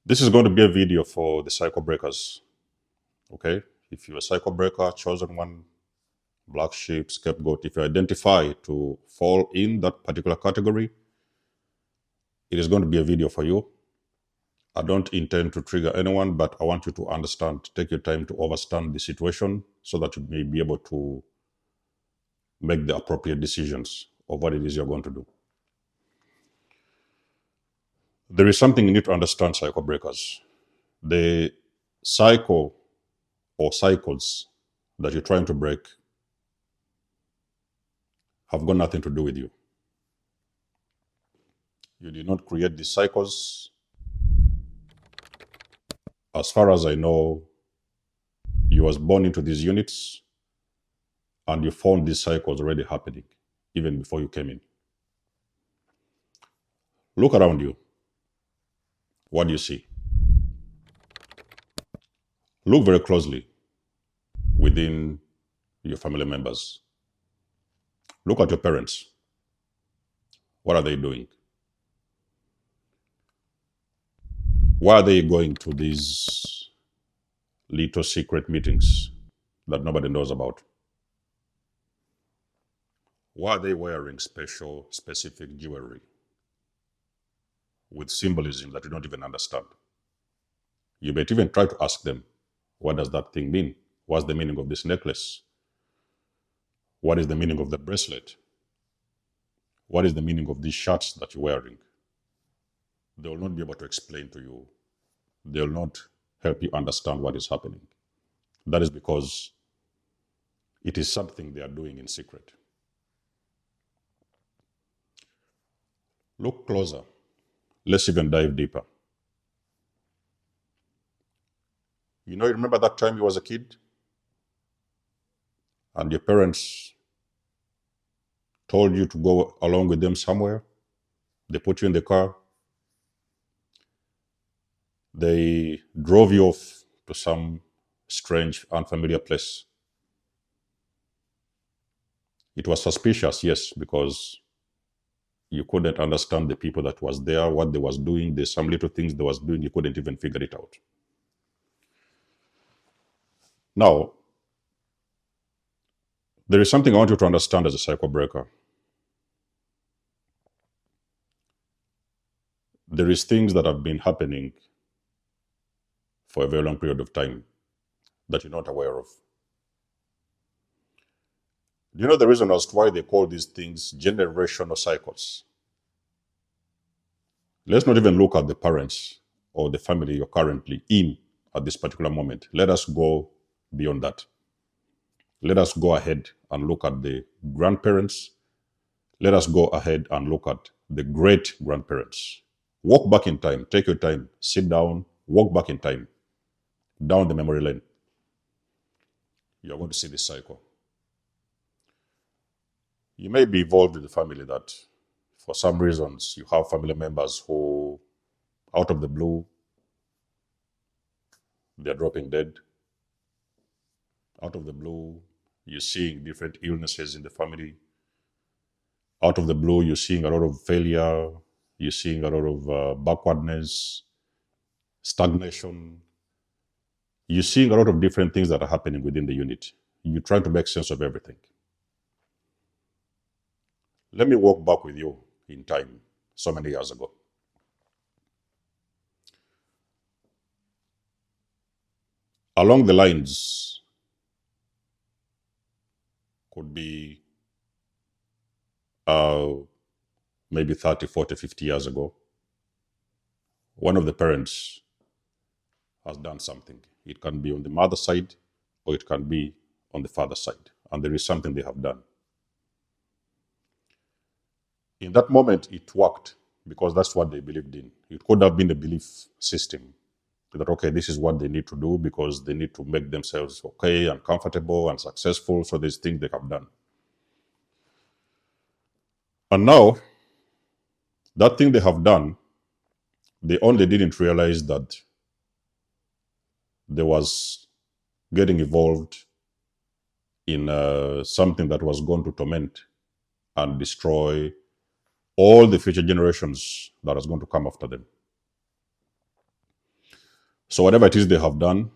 This is going to be a video for the cycle breakers. Okay, if you're a cycle breaker, chosen one, black sheep, scapegoat, if you identify to fall in that particular category, it is going to be a video for you. I don't intend to trigger anyone, but I want you to understand, take your time to understand the situation so that you may be able to make the appropriate decisions of what it is you're going to do. There is something you need to understand, cycle breakers. The cycle or cycles that you're trying to break have got nothing to do with you. You did not create these cycles. As far as I know, you was born into these units and you found these cycles already happening even before you came in. Look around you. What do you see? Look very closely within your family members. Look at your parents. What are they doing? Why are they going to these little secret meetings that nobody knows about? Why are they wearing specific jewelry with symbolism that you don't even understand? You might even try to ask them, what does that thing mean? What's the meaning of this necklace? What is the meaning of the bracelet? What is the meaning of these shirts that you're wearing? They will not be able to explain to you. They will not help you understand what is happening. That is because it is something they are doing in secret. Look closer. Let's even dive deeper. You remember that time you was a kid and your parents told you to go along with them somewhere? They put you in the car. They drove you off to some strange, unfamiliar place. It was suspicious, yes, because you couldn't understand the people that was there, what they was doing. There's some little things they was doing, you couldn't even figure it out. Now, there is something I want you to understand as a cycle breaker. There is things that have been happening for a very long period of time that you're not aware of. Do you know the reason as to why they call these things generational cycles? Let's not even look at the parents or the family you're currently in at this particular moment. Let us go beyond that. Let us go ahead and look at the grandparents. Let us go ahead and look at the great-grandparents. Walk back in time. Take your time. Sit down. Walk back in time. Down the memory lane. You're going to see this cycle. You may be involved in the family that for some reasons you have family members who, out of the blue, they're dropping dead. Out of the blue, you're seeing different illnesses in the family. Out of the blue, you're seeing a lot of failure. You're seeing a lot of backwardness, stagnation. You're seeing a lot of different things that are happening within the unit. You're trying to make sense of everything. Let me walk back with you in time, so many years ago. Along the lines could be maybe 30, 40, 50 years ago. One of the parents has done something. It can be on the mother side or it can be on the father side. And there is something they have done. In that moment, it worked because that's what they believed in. It could have been a belief system that, okay, this is what they need to do because they need to make themselves okay and comfortable and successful. So there's things they have done. And now, that thing they have done, they only didn't realize that there was getting involved in something that was going to torment and destroy all the future generations that is going to come after them. So whatever it is they have done,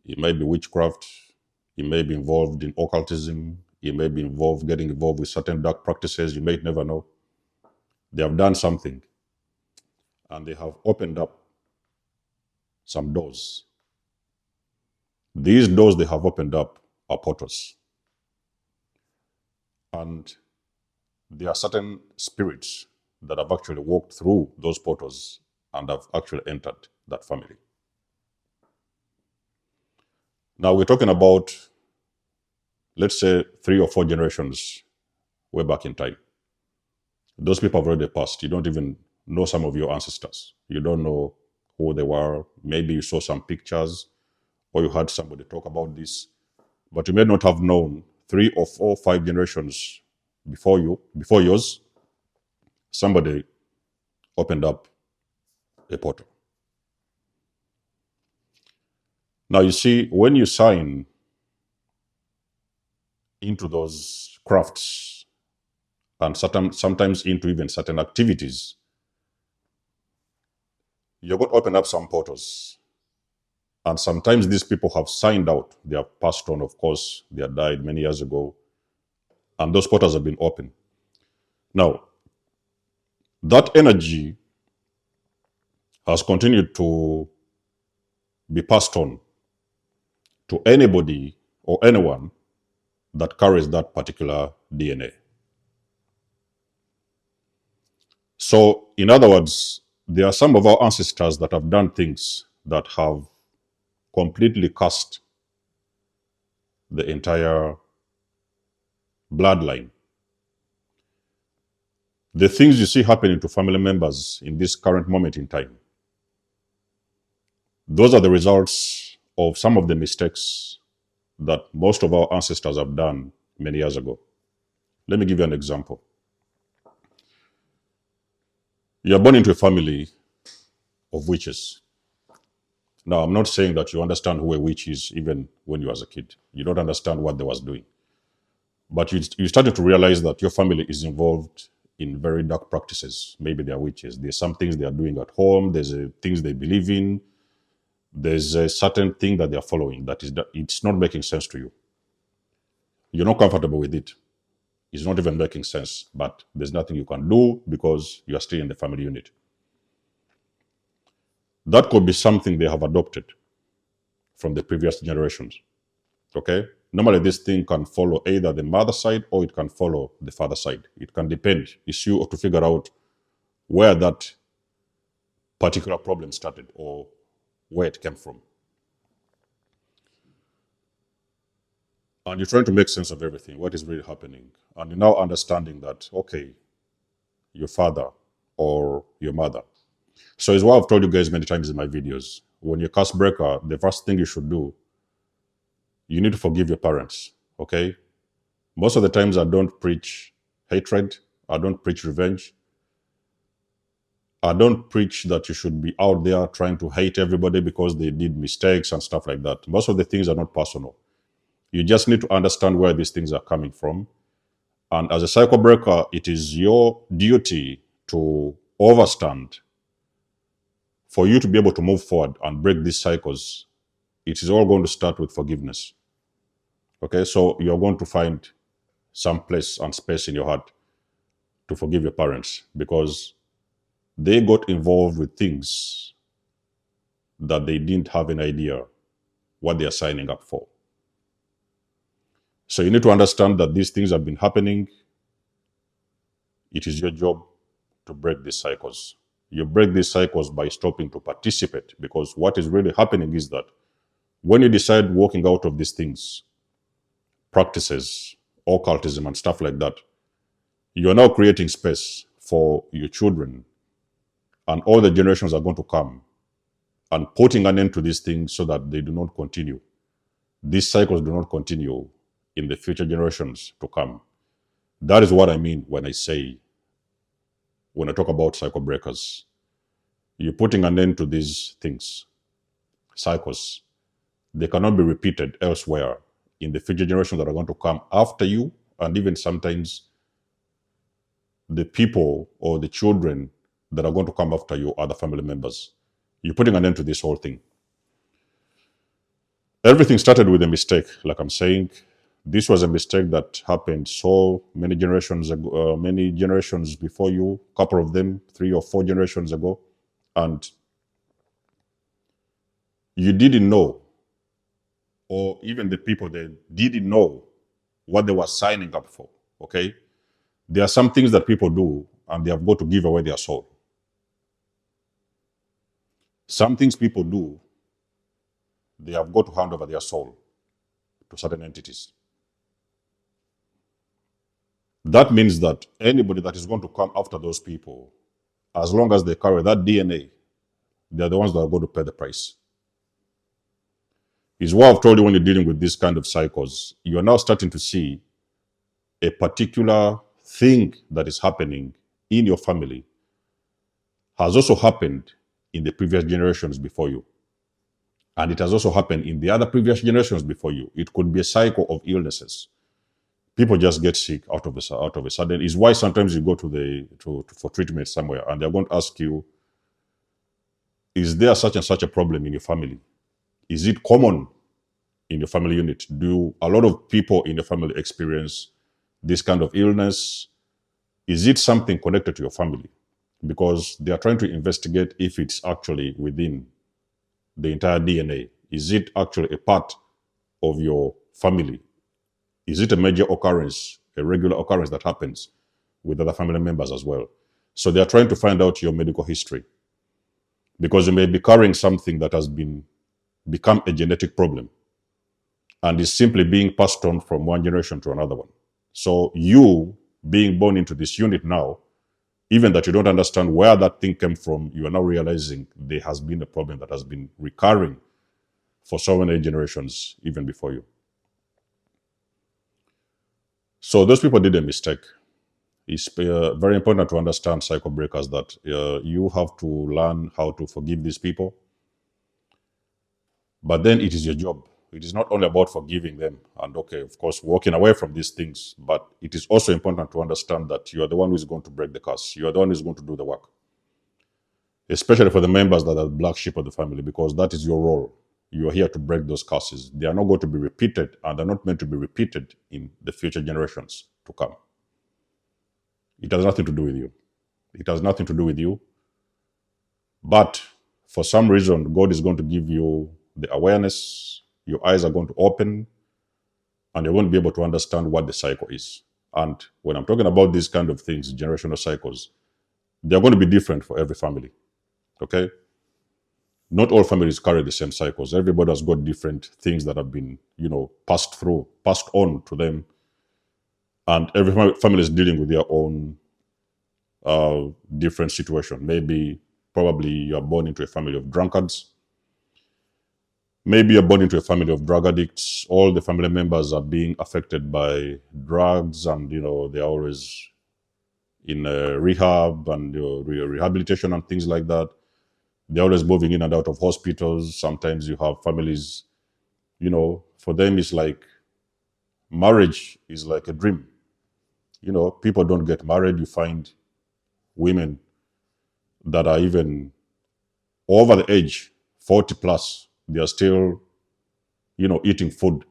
it may be witchcraft, it may be involved in occultism, it may be getting involved with certain dark practices, you may never know. They have done something and they have opened up some doors. These doors they have opened up are portals. And there are certain spirits that have actually walked through those portals and have actually entered that family. Now we're talking about, let's say, 3 or 4 generations way back in time. Those people have already passed. You don't even know some of your ancestors. You don't know who they were. Maybe you saw some pictures or you heard somebody talk about this, but you may not have known 3 or 4 or 5 generations before yours, somebody opened up a portal. Now you see, when you sign into those crafts and sometimes into even certain activities, you're going to open up some portals. And sometimes these people have signed out. They have passed on, of course. They have died many years ago. And those portals have been opened. Now, that energy has continued to be passed on to anybody or anyone that carries that particular DNA. So, in other words, there are some of our ancestors that have done things that have completely cast the entire bloodline. The things you see happening to family members in this current moment in time, those are the results of some of the mistakes that most of our ancestors have done many years ago. Let me give you an example. You're born into a family of witches. Now, I'm not saying that you understand who a witch is even when you were a kid. You don't understand what they was doing. But you started to realize that your family is involved in very dark practices. Maybe they are witches. There's some things they are doing at home. There's things they believe in. There's a certain thing that they are following that it's not making sense to you. You're not comfortable with it. It's not even making sense, but there's nothing you can do because you are still in the family unit. That could be something they have adopted from the previous generations. Okay? Normally, this thing can follow either the mother side or it can follow the father side. It can depend. It's you to figure out where that particular problem started or where it came from. And you're trying to make sense of everything, what is really happening. And you're now understanding that, okay, your father or your mother. So it's what I've told you guys many times in my videos. When you're a curse breaker, the first thing you should do, you need to forgive your parents, okay? Most of the times I don't preach hatred. I don't preach revenge. I don't preach that you should be out there trying to hate everybody because they did mistakes and stuff like that. Most of the things are not personal. You just need to understand where these things are coming from. And as a cycle breaker, it is your duty to overstand. For you to be able to move forward and break these cycles, it is all going to start with forgiveness. Okay, so you're going to find some place and space in your heart to forgive your parents because they got involved with things that they didn't have an idea what they are signing up for. So you need to understand that these things have been happening. It is your job to break these cycles. You break these cycles by stopping to participate, because what is really happening is that when you decide walking out of these things, practices, occultism and stuff like that, you are now creating space for your children and all the generations are going to come and putting an end to these things so that they do not continue. These cycles do not continue in the future generations to come. That is what I mean when I talk about cycle breakers. You're putting an end to these things, cycles. They cannot be repeated elsewhere in the future generations that are going to come after you, and even sometimes the people or the children that are going to come after you are the family members. You're putting an end to this whole thing. Everything started with a mistake, like I'm saying. This was a mistake that happened so many generations ago, many generations before you, a couple of them, 3 or 4 generations ago. And you didn't know, or even the people that didn't know what they were signing up for, okay? There are some things that people do and they have got to give away their soul. Some things people do, they have got to hand over their soul to certain entities. That means that anybody that is going to come after those people, as long as they carry that DNA, they're the ones that are going to pay the price. Is what I've told you when you're dealing with this kind of cycles. You're now starting to see a particular thing that is happening in your family has also happened in the previous generations before you. And it has also happened in the other previous generations before you. It could be a cycle of illnesses. People just get sick out of a sudden. It's why sometimes you go for treatment somewhere and they're going to ask you, is there such and such a problem in your family? Is it common in your family unit? Do a lot of people in your family experience this kind of illness? Is it something connected to your family? Because they are trying to investigate if it's actually within the entire DNA. Is it actually a part of your family? Is it a major occurrence, a regular occurrence that happens with other family members as well? So they are trying to find out your medical history, because you may be carrying something that has become a genetic problem and is simply being passed on from one generation to another one. So you being born into this unit now, even that you don't understand where that thing came from, you are now realizing there has been a problem that has been recurring for so many generations, even before you. So those people did a mistake. It's very important to understand, cycle breakers, that you have to learn how to forgive these people. But then it is your job. It is not only about forgiving them and, okay, of course, walking away from these things, but it is also important to understand that you are the one who is going to break the curse. You are the one who is going to do the work, especially for the members that are the black sheep of the family, because that is your role. You are here to break those curses. They are not going to be repeated, and they're not meant to be repeated in the future generations to come. It has nothing to do with you. It has nothing to do with you. But for some reason, God is going to give you the awareness. Your eyes are going to open, and you're going to be able to understand what the cycle is. And when I'm talking about these kind of things, generational cycles, they're going to be different for every family. Okay? Not all families carry the same cycles. Everybody has got different things that have been, passed on to them. And every family is dealing with their own different situation. Probably you are born into a family of drunkards. Maybe you're born into a family of drug addicts. All the family members are being affected by drugs, and they're always in rehab and rehabilitation and things like that. They're always moving in and out of hospitals. Sometimes you have families, for them it's like marriage is like a dream. People don't get married. You find women that are even over the age 40 plus, they are still, eating food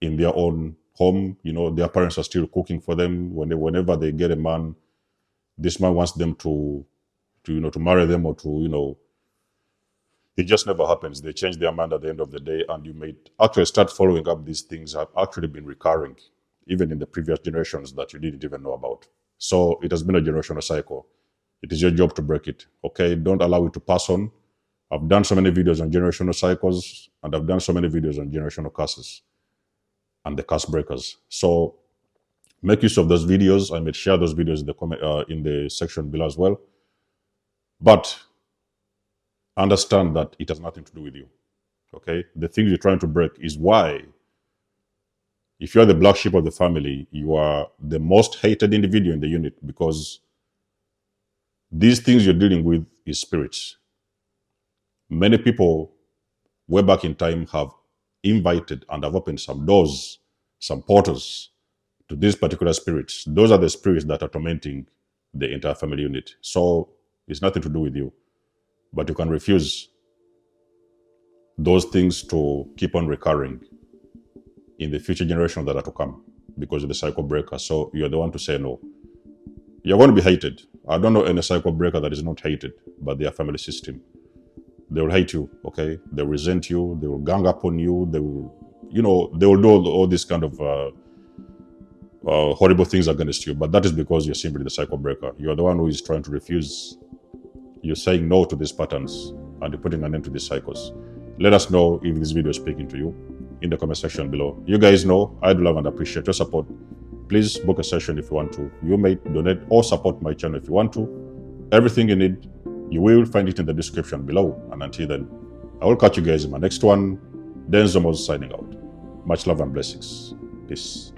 in their own home. Their parents are still cooking for them. Whenever they get a man, this man wants them to marry them, or to, it just never happens. They change their mind at the end of the day, and you may actually start following up. These things have actually been recurring, even in the previous generations that you didn't even know about. So it has been a generational cycle. It is your job to break it. Okay, don't allow it to pass on. I've done so many videos on generational cycles, and I've done so many videos on generational curses and the curse breakers. So make use of those videos. I may share those videos in the section below as well. But understand that it has nothing to do with you. Okay, the thing you're trying to break is why, if you're the black sheep of the family, you are the most hated individual in the unit, because these things you're dealing with is spirits. Many people way back in time have invited and have opened some doors, some portals to these particular spirits. Those are the spirits that are tormenting the entire family unit. So it's nothing to do with you. but you can refuse those things to keep on recurring in the future generations that are to come because of the cycle breaker. So you're the one to say no. You're going to be hated. I don't know any cycle breaker that is not hated by their family system. They will hate you, okay? They will resent you. They will gang up on you. They will, they will do all these kind of horrible things against you. But that is because you're simply the cycle breaker. You're the one who is trying to refuse. You're saying no to these patterns and you're putting an end to these cycles. Let us know if this video is speaking to you in the comment section below. You guys know I do love and appreciate your support. Please book a session if you want to. You may donate or support my channel if you want to. Everything you need, you will find it in the description below. And until then, I will catch you guys in my next one. Then Zomos signing out. Much love and blessings. Peace.